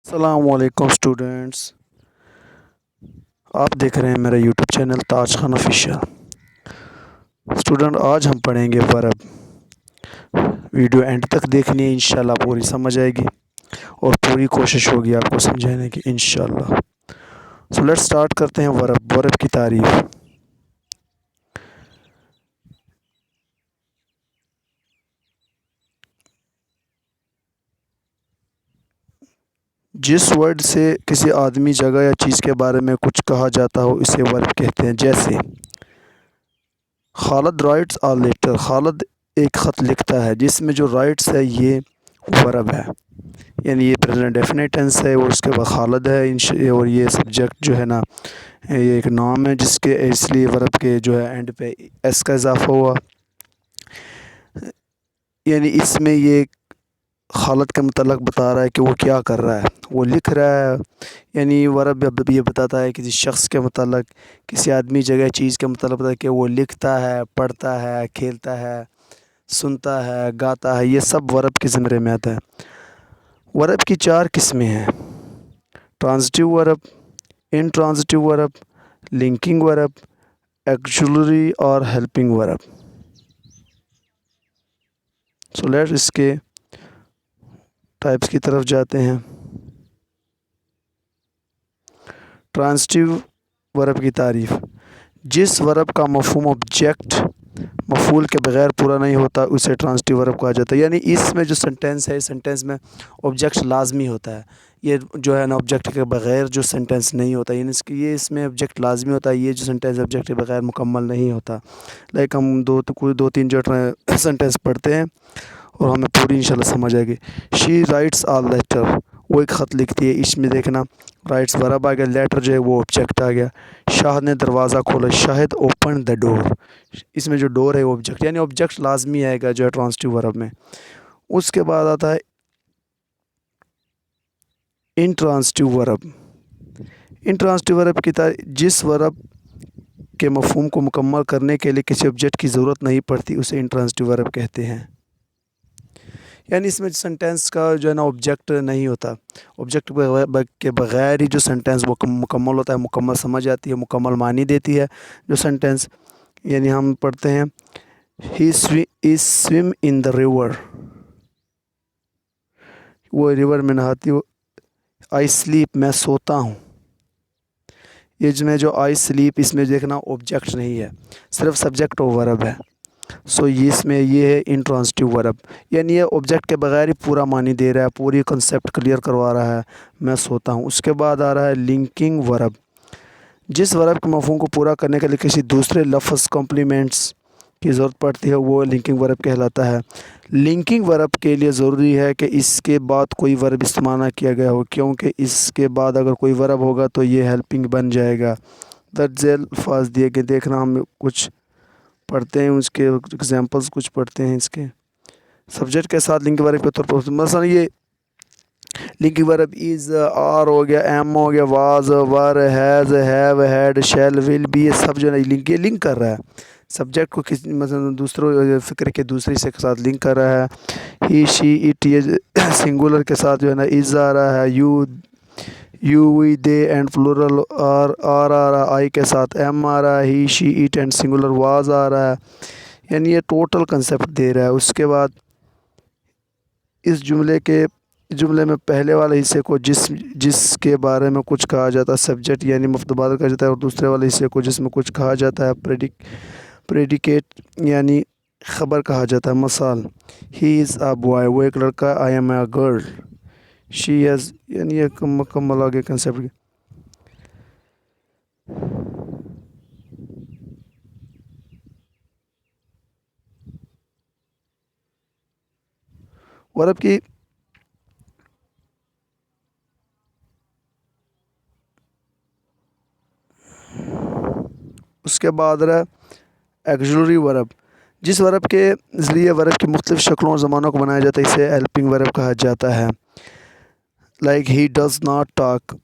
السلام علیکم اسٹوڈنٹس، آپ دیکھ رہے ہیں میرا یوٹیوب چینل تاج خان آفیشیل۔ اسٹوڈنٹ آج ہم پڑھیں گے ورب۔ ویڈیو اینڈ تک دیکھنی ہے، انشاءاللہ پوری سمجھ آئے گی اور پوری کوشش ہوگی آپ کو سمجھانے کی انشاءاللہ۔ سو لیٹ سٹارٹ کرتے ہیں ورب کی تعریف۔ جس ورڈ سے کسی آدمی، جگہ یا چیز کے بارے میں کچھ کہا جاتا ہو اسے ورب کہتے ہیں۔ جیسے خالد رائٹس آ لیٹر، خالد ایک خط لکھتا ہے، جس میں جو رائٹس ہے یہ ورب ہے، یعنی یہ پریزنٹ ڈیفینٹ ٹینس ہے اور اس کے بعد خالد ہے اور یہ سبجیکٹ جو ہے نا یہ ایک نام ہے جس کے اس لیے ورب کے جو ہے اینڈ پہ ایس کا اضافہ ہوا، یعنی اس میں یہ خالد کے متعلق بتا رہا ہے کہ وہ کیا کر رہا ہے، وہ لکھ رہا ہے، یعنی ورب یہ بتاتا ہے کسی شخص کے متعلق، کسی آدمی، جگہ، چیز کے متعلق بتاتا ہے کہ وہ لکھتا ہے، پڑھتا ہے، کھیلتا ہے، سنتا ہے، گاتا ہے، یہ سب ورب کے زمرے میں آتا ہے۔ ورب کی 4 قسمیں ہیں: ٹرانزٹیو ورب، انٹرانزٹیو ورب، لنکنگ ورب، ایکسیلری اور ہیلپنگ ورب۔ سو لیٹ اس کے ٹائپس کی طرف جاتے ہیں۔ ٹرانزٹیو ورب کی تعریف: جس ورب کا مفہوم آبجیکٹ مفعول کے بغیر پورا نہیں ہوتا اسے ٹرانزٹیو ورب کہا جاتا ہے، یعنی اس میں جو سینٹینس ہے، اس سینٹینس میں آبجیکٹ لازمی ہوتا ہے، یہ جو ہے نا آبجیکٹ کے بغیر جو سینٹینس نہیں ہوتا، یعنی اس میں آبجیکٹ لازمی ہوتا ہے، یہ جو سینٹینس آبجیکٹ کے بغیر مکمل نہیں ہوتا۔ لائک ہم دو تین جو سینٹینس پڑھتے ہیں اور ہمیں پوری انشاءاللہ سمجھ آئے گی۔ شی رائٹس آ لیٹر، وہ ایک خط لکھتی ہے، اس میں دیکھنا رائٹس ورب آ گیا، لیٹر جو ہے وہ آبجیکٹ آ گیا۔ شاہد نے دروازہ کھولا، شاہد اوپن دا ڈور، اس میں جو ڈور ہے وہ آبجیکٹ، یعنی آبجیکٹ لازمی آئے گا جو ہے ٹرانزٹیو ورب میں۔ اس کے بعد آتا ہے انٹرانزٹیو ورب۔ انٹرانزٹیو ورب کی تعریف: جس ورب کے مفہوم کو مکمل کرنے کے لیے کسی آبجیکٹ کی ضرورت نہیں پڑتی اسے انٹرانزٹیو ورب کہتے ہیں، یعنی اس میں سینٹینس کا جو ہے نا آبجیکٹ نہیں ہوتا، آبجیکٹ کے بغیر ہی جو سینٹینس وہ مکمل ہوتا ہے، مکمل سمجھ آتی ہے، مکمل معنی دیتی ہے جو سینٹینس۔ یعنی ہم پڑھتے ہیں ہی سویم ان دا ریور، وہ ریور میں نہاتی ہو۔ آئی سلیپ، میں سوتا ہوں، یہ میں جو آئی سلیپ اس میں دیکھنا آبجیکٹ نہیں ہے، صرف سبجیکٹ اور ورب ہے۔ سو اس میں یہ ہے انٹرانزٹیو ورب، یعنی یہ آبجیکٹ کے بغیر ہی پورا معنی دے رہا ہے، پوری کنسیپٹ کلیئر کروا رہا ہے، میں سوتا ہوں۔ اس کے بعد آ رہا ہے لنکنگ ورب۔ جس ورب کے مفہوم کو پورا کرنے کے لیے کسی دوسرے لفظ کمپلیمنٹس کی ضرورت پڑتی ہے وہ لنکنگ ورب کہلاتا ہے۔ لنکنگ ورب کے لیے ضروری ہے کہ اس کے بعد کوئی ورب استعمال نہ کیا گیا ہو، کیونکہ اس کے بعد اگر کوئی ورب ہوگا تو یہ ہیلپنگ بن جائے گا۔ درج ذیل الفاظ دیے گئے، دیکھنا ہم کچھ پڑھتے ہیں، اس کے ایگزامپلس کچھ پڑھتے ہیں۔ اس کے سبجیکٹ کے ساتھ لنک ورب کے طور پر مثلا یہ لنکنگ ورب از، آر ہو گیا، ایم ہو گیا، was, were, has, have, had, shall, will, be, یہ سب جو ہے یہ لنک کر رہا ہے سبجیکٹ کو کسی مثلا دوسروں فکر کے دوسری سے کے ساتھ لنک کر رہا ہے۔ ہی، شی، اٹ، یہ سنگولر کے ساتھ جو ہے نا از آ رہا ہے، you, we, they and plural are آ رہا ہے، آئی کے ساتھ ایم آ رہا ہے، he, she, it and singular was آ رہا ہے، یعنی یہ ٹوٹل کنسیپٹ دے رہا ہے۔ اس کے بعد اس جملے میں پہلے والے حصے کو جس کے بارے میں کچھ کہا جاتا ہے سبجیکٹ یعنی متبادل کہا جاتا ہے، اور دوسرے والے حصے کو جس میں کچھ کہا جاتا ہے پریڈیکیٹ یعنی خبر کہا جاتا ہے۔ مثال ہی از اے بوائے، وہ ایک لڑکا، I am a girl, she has, یعنی یہ مکمل آگے کنسیپٹ۔ ورب کی اس کے بعد رہا ایکسیلری ورب۔ جس ورب کے ذریعے ورب کی مختلف شکلوں اور زمانوں کو بنایا جاتا ہے اسے ہیلپنگ ورب کہا جاتا ہے۔ Like he does not talk,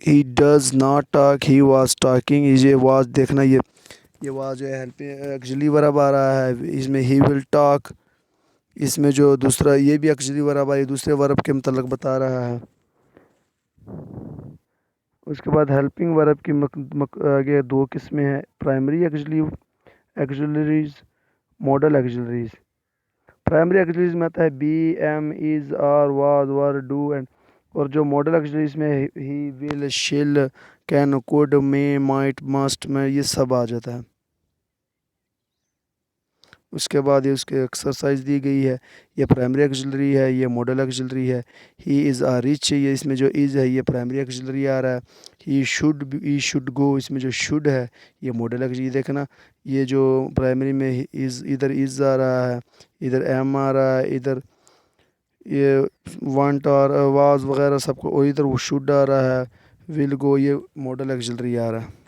he does not talk, he was talking, یہ واز دیکھنا یہ واز جو ہے ایکسیلری ورب آ رہا ہے، اس میں ہی ول ٹاک، اس میں جو دوسرا یہ بھی ایکسیلری ورب ہے، یہ دوسرے ورب کے متعلق بتا رہا ہے۔ اس کے بعد ہیلپنگ ورب کی آگے دو قسمیں ہیں، primary auxiliaries, modal auxiliaries. Primary auxiliaries میں آتا ہے be, am, is, are, was, were, do and, اور جو ماڈل ایکسیلریز میں ہی، will, shall, can, could, may, might, must میں یہ سب آ جاتا ہے۔ اس کے بعد یہ اس کے ایکسرسائز دی گئی ہے، یہ پرائمری ایکسیلری ہے، یہ ماڈل ایکسیلری ہے۔ ہی از آ ریچ، یہ اس میں جو از ہے یہ پرائمری ایکسیلری آ رہا ہے۔ ہی شوڈ گو، اس میں جو شوڈ ہے یہ ماڈل ایکسیلری۔ دیکھنا یہ جو پرائمری میں از، ادھر از آ رہا ہے، ادھر ایم آ رہا ہے، ادھر یہ وانٹ اور واز وغیرہ سب کو، اور ادھر وہ شوڈ آ رہا ہے، ول گو، یہ ماڈل ایکسیلری آ رہا ہے۔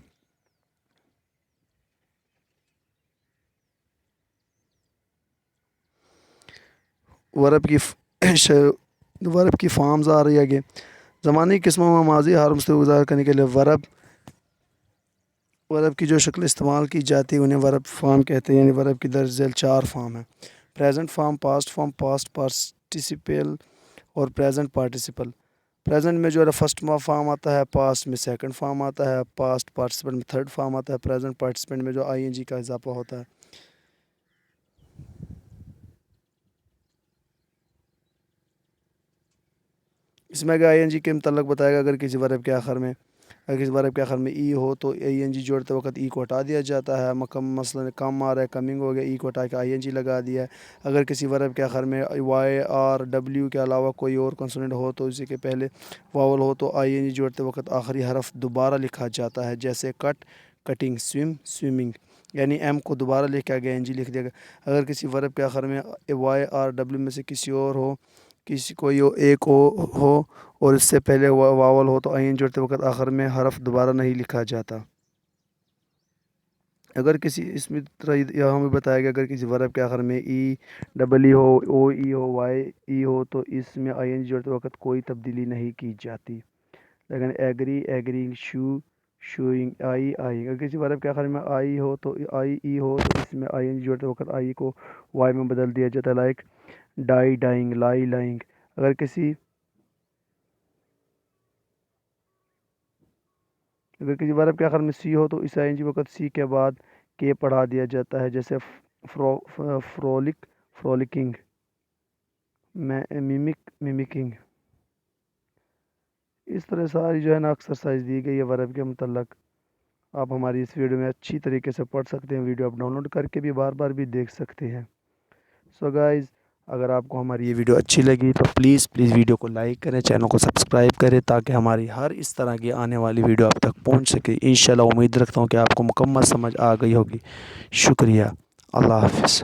ورب کی ورب کی فارمز آ رہی ہے آگے۔ زمانی قسموں میں ماضی حال مستقبل کرنے کے لیے ورب کی جو شکل استعمال کی جاتی ہے انہیں ورب فارم کہتے ہیں، یعنی ورب کی درج ذیل 4 فارم ہیں: present form, past form, past participle اور پریزنٹ پارٹیسپل۔ پریزنٹ میں جو ہے فرسٹ فارم آتا ہے، پاسٹ میں سیکنڈ فارم آتا ہے، پاسٹ پارٹیسپل میں تھرڈ فارم آتا ہے، پریزنٹ پارٹیسپل میں جو آئی این جی کا اضافہ ہوتا ہے۔ اس میں اگر آئی این جی کے متعلق بتائے گا، اگر کسی ورب کے آخر میں ای ہو تو آئی این جی جوڑتے وقت ای کو ہٹا دیا جاتا ہے۔ مثلا کم آ رہا ہے، کمنگ ہو گیا، ای کو ہٹا کے آئی این جی لگا دیا ہے۔ اگر کسی ورب کے آخر میں وائی، آر، ڈبلیو کے علاوہ کوئی اور کنسوننٹ ہو تو اسی کے پہلے واول ہو تو آئی این جی جوڑتے وقت آخری حرف دوبارہ لکھا جاتا ہے، جیسے کٹ، کٹنگ، سویم، سوئمنگ، یعنی ایم کو دوبارہ لکھ کے آگے این جی لکھ دیا گیا۔ اگر کسی ورب کے آخر میں وائی، آر، ڈبلیو میں سے کسی اور ہو، کوئی ایک ہو اور اس سے پہلے واول ہو تو آئی این جوڑتے وقت آخر میں حرف دوبارہ نہیں لکھا جاتا۔ اگر کسی اس میں یہاں بھی بتایا گیا اگر کسی ورب کے آخر میں ای، ڈبل ای ہو، او ای ہو، وائی ای ہو تو اس میں آئی این جی جوڑتے وقت کوئی تبدیلی نہیں کی جاتی، لیکن ایگری، ایگرینگ، شوئنگ، آئی، آئی۔ اگر کسی ورب کے آخر میں آئی ہو تو آئی ای ہو تو اس میں آئی این جی جوڑتے وقت آئی کو وائی میں بدل دیا جاتا ہے، لائک ڈائی، ڈائنگ، لائی، لائنگ۔ اگر کسی ورب کے آخر میں سی ہو تو اس آئی این جی وقت سی کے بعد کے پڑھا دیا جاتا ہے، جیسے فرولک، فرولکنگ، میمک، میمکنگ۔ اس طرح ساری جو ہے نا ایکسرسائز دی گئی ہے ورب کے متعلق، آپ ہماری اس ویڈیو میں اچھی طریقے سے پڑھ سکتے ہیں، ویڈیو آپ ڈاؤن لوڈ کر کے بھی بار بار بھی دیکھ سکتے ہیں۔ سو گائز، اگر آپ کو ہماری یہ ویڈیو اچھی لگی تو پلیز ویڈیو کو لائک کریں، چینل کو سبسکرائب کریں تاکہ ہماری ہر اس طرح کی آنے والی ویڈیو آپ تک پہنچ سکے۔ انشاءاللہ امید رکھتا ہوں کہ آپ کو مکمل سمجھ آ گئی ہوگی۔ شکریہ، اللہ حافظ۔